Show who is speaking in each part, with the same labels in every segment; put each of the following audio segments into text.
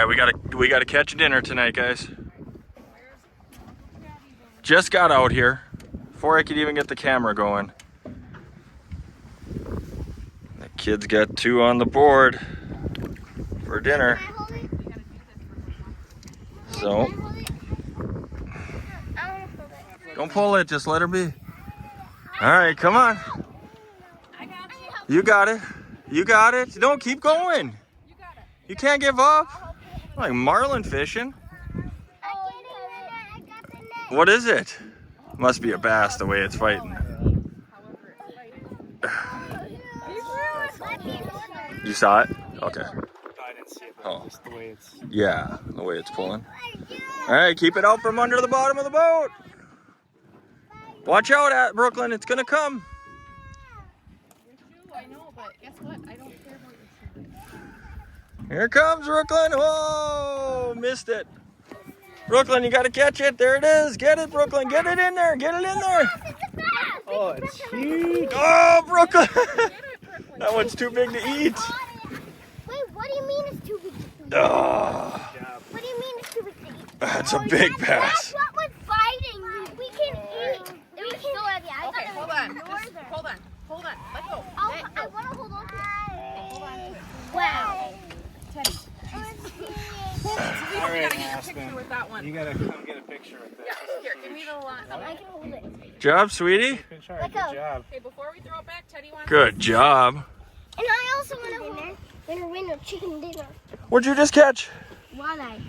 Speaker 1: right, we gotta catch dinner tonight, guys. Just got out here before I could even get the camera going. The kids got 2 on the board for dinner. So don't pull it, just let her be. All right, come on. You got it. You got it. Don't keep going. You can't give up. Like marlin fishing. What is it? Must be a bass the way it's fighting. You saw it? Okay.
Speaker 2: I didn't see it,
Speaker 1: Oh.
Speaker 2: just the way it's...
Speaker 1: Yeah, the way it's pulling. All right, keep it out from under the bottom of the boat. Watch out, at Brooklyn. It's gonna come.
Speaker 3: I know, but guess what? I don't care about your shoe.
Speaker 1: Here comes Brooklyn. Whoa, missed it. Brooklyn, you gotta catch it. There it is. Get it, Brooklyn. Get it in there. Get it in there.
Speaker 2: Oh, it's huge!
Speaker 1: Oh, Brooklyn. That one's too big to eat.
Speaker 4: Wait, what do you mean it's too big to eat?
Speaker 1: Oh,
Speaker 4: What do you mean it's too big to eat?
Speaker 1: that's a big
Speaker 4: That's
Speaker 1: bass.
Speaker 4: what was fighting. We can eat. We can still have the
Speaker 3: Okay, hold on. Just hold on. Hold on. Let go.
Speaker 4: I want to hold on to it.
Speaker 3: Hold on to it.
Speaker 4: Wow.
Speaker 3: Teddy.
Speaker 2: All right,
Speaker 3: Get a
Speaker 2: Aspen.
Speaker 3: picture with that one.
Speaker 2: You gotta come get a picture with this.
Speaker 3: Here, give me the line.
Speaker 4: I can hold it.
Speaker 1: Job, sweetie.
Speaker 2: Good job.
Speaker 3: Okay, before we throw it back, Teddy wants
Speaker 1: Good job.
Speaker 4: And I also want to winner chicken dinner.
Speaker 1: What'd you just catch?
Speaker 4: Walleye.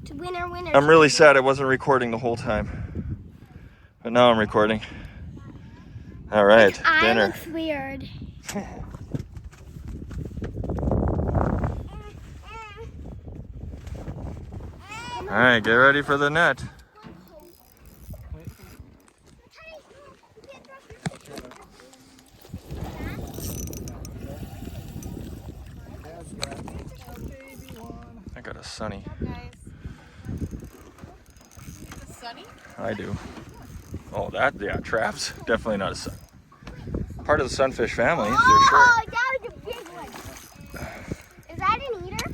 Speaker 4: To winner.
Speaker 1: I'm really sad I wasn't recording the whole time. But now I'm recording. All right, dinner.
Speaker 4: Looks weird.
Speaker 1: All right, get ready for the net. I got a sunny.
Speaker 3: guys. Sunny?
Speaker 1: I do. Oh, that, yeah, traps. Definitely not a sun. Part of the sunfish family, for sure.
Speaker 4: Oh, that was a big one. Is that an eater?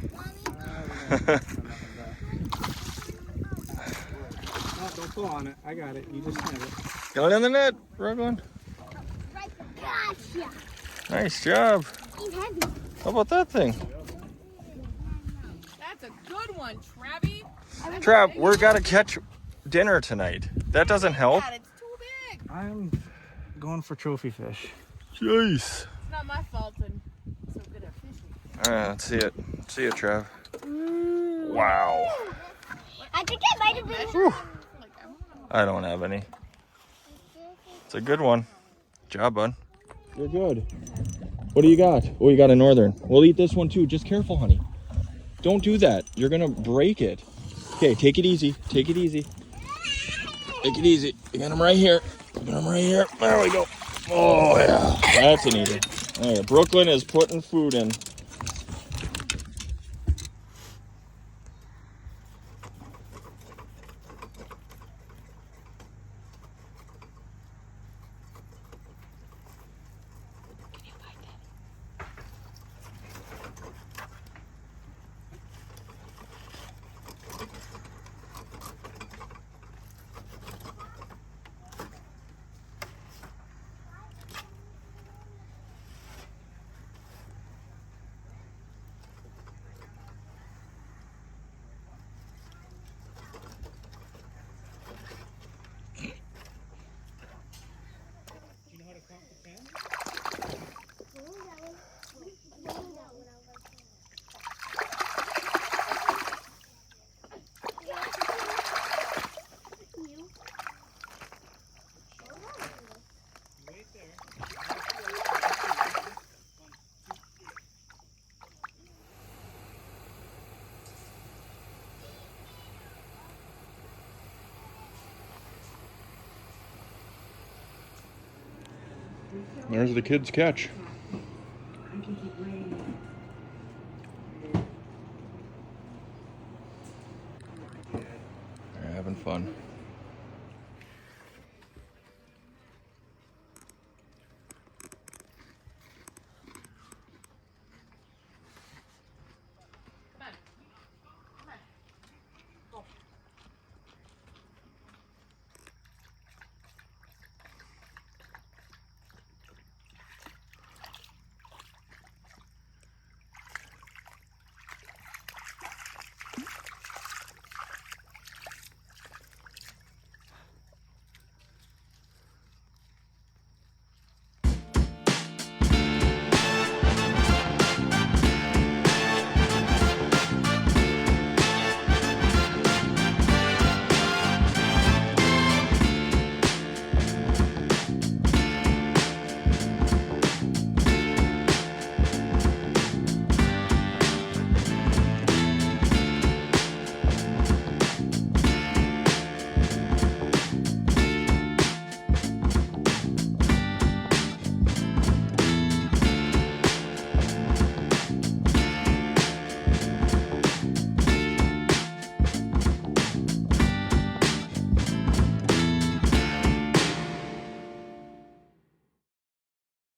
Speaker 2: No, don't pull on it. I got it. You just have it.
Speaker 1: Got it in the net, Brooklyn.
Speaker 4: Gotcha.
Speaker 1: Nice job.
Speaker 4: He's heavy.
Speaker 1: How about that thing?
Speaker 3: That's a good one, Travi.
Speaker 1: Trap, we're gotta catch dinner tonight. That doesn't help.
Speaker 3: God, it's too big.
Speaker 2: I'm going for trophy fish.
Speaker 1: Jeez.
Speaker 3: It's not my fault I'm so good at fishing.
Speaker 1: All right, let's see it. See it, Trav. Wow.
Speaker 4: I think I might have been.
Speaker 1: Whew.
Speaker 3: Like, I don't know.
Speaker 1: I don't have any. It's a good one. Job, bud. You're good. What do you got? Oh, you got a northern. We'll eat this one too. Just careful, honey. Don't do that. You're gonna break it. Okay, take it easy. Take it easy. Take it easy. You got him right here. You got him right here. There we go. Oh yeah, that's an eater. All right, Brooklyn is putting food in. There's the kids' catch.